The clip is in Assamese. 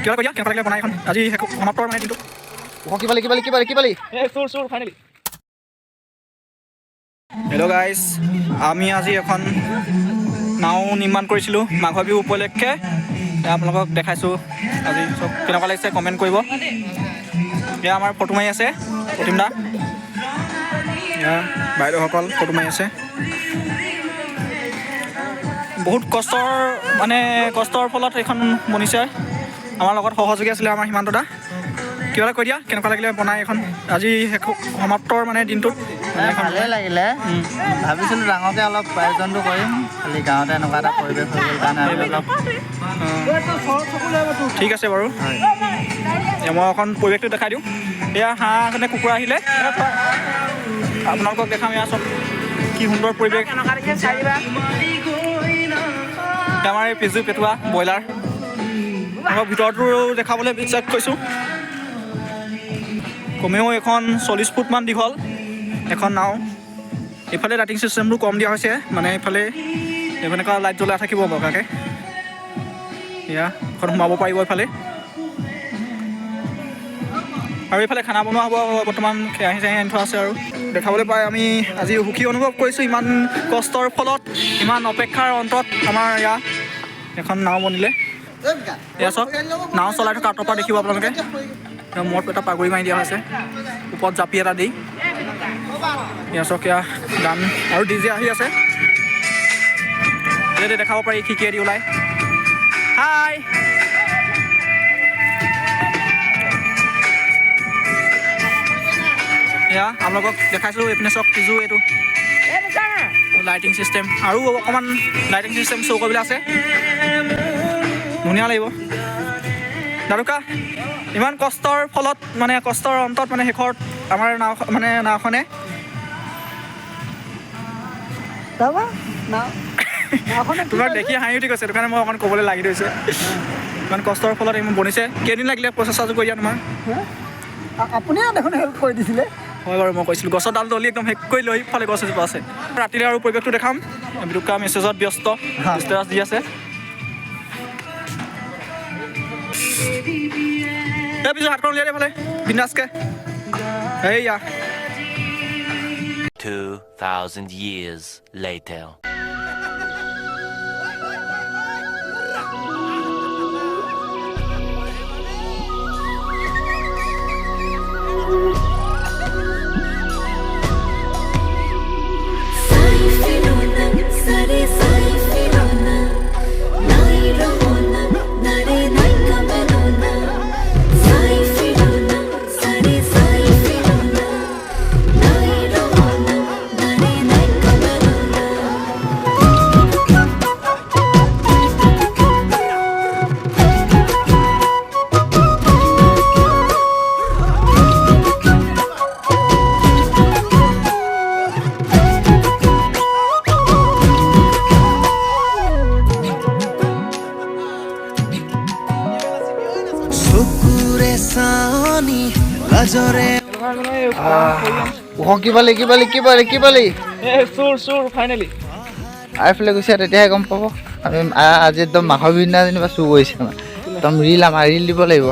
কিবা কৈ দিয়া কেনেকুৱা লাগিলে বনাই এখন আজি সমাপ্তৰ মানে দিনটো কিবালি চোৰ ফাইনেলি হেল্ল' গাইজ আমি আজি এখন নাও নিৰ্মাণ কৰিছিলোঁ মাঘ বিহু উপলক্ষে আপোনালোকক দেখাইছোঁ আজি চব কেনেকুৱা লাগিছে কমেণ্ট কৰিব এয়া আমাৰ ফটো মাৰি আছে প্ৰতিম দা এয়া বাইদেউসকল ফটো মাৰি আছে বহুত কষ্টৰ ফলত এইখন বনিছে আমাৰ লগত সহযোগী আছিলে আমাৰ সীমান্ত দা কিবা এটা কৈ দিয়া কেনেকুৱা লাগিলে বনাই এখন আজি সমাপ্তৰ মানে দিনটোত ভালেই লাগিলে ভাবিছিলোঁ ডাঙৰকৈ অলপ আয়োজনটো কৰিম খালি গাঁৱতে এনেকুৱা এটা পৰিৱেশ হৈ গ'ল কাৰণে আমি অলপ ঠিক আছে বাৰু মই অকণ পৰিৱেশটো দেখাই দিওঁ এয়া হাঁহ নে কুকুৰা আহিলে আপোনালোকক দেখাম এয়া চব কি সুন্দৰ পৰিৱেশ আমাৰ এই পিজু পেটুৱা ব্ৰইলাৰ মই ভিতৰতো দেখাবলৈ বিশ্বাস কৰিছোঁ কমেও এখন 40 ফুটমান দীঘল এখন নাও এইফালে লাইটিং চিষ্টেমটো কম দিয়া হৈছে মানে এইফালে এনেকুৱা লাইট জ্বলাই থাকিব বগাকৈ এয়া এখন সোমাব পাৰিব এইফালে আৰু এইফালে খানা বনোৱা হ'ব বৰ্তমান কেৰাহী চেৰাহী আনি থোৱা আছে আৰু দেখাবলৈ পাই আমি আজি সুখী অনুভৱ কৰিছোঁ ইমান কষ্টৰ ফলত ইমান অপেক্ষাৰ অন্তত আমাৰ ইয়াত এখন নাও বনিলে এয়া চাওক নাও চলাই থকা আঁতৰ পৰা দেখিব আপোনালোকে মূৰত এটা পাগুৰি মাৰি দিয়া হৈছে ওপৰত জাপি এটা দি এয়া চাওক এয়া গান আৰু ডিজে আহি আছে এতিয়া দেখাব পাৰি খিকিয়ে দি ওলাই হাই এয়া আপোনালোকক দেখাইছোঁ এইপিনে চাওক পিজু এইটো লাইটিং চিষ্টেম আৰু অকণমান লাইটিং চিষ্টেম শ্ব' কৰিবলৈ আছে ধুনীয়া লাগিব দাদুকা ইমান কষ্টৰ ফলত মানে কষ্টৰ অন্তত মানে শেষত আমাৰ নাওখনে তোমাক দেখি হাঁহি উঠি গৈছে সেইটো কাৰণে মই অকণ ক'বলৈ লাগি ধৰিছে ইমান কষ্টৰ ফলত ইমান বনিছে কেইদিন লাগিলে প্ৰচেষ্টাটো কৰি দিয়া তোমাৰ আপুনি দেখোন হেল্প কৰি দিছিলে হয় বাৰু মই কৈছিলোঁ গছৰ ডাল দলি একদম শেষ কৰি লৈ ফালে গছ এজোপা আছে ৰাতিলৈ আৰু পৰিৱেশটো দেখাম বিদুকা মেছেজত ব্যস্ত ষ্টেটাছ দি আছে এই পিছত হাতখন উলিয়াই দে ফালে বিন্দাছকে এইয়া 2000 years later কিবালি চোৰ ফাইনেলি আইফালে গৈছে তেতিয়াহে গম পাব আমি আজি একদম মাঘৰ বিহু দিনা যেনিবা চুৰ কৰিছে একদম ৰিল দিব লাগিব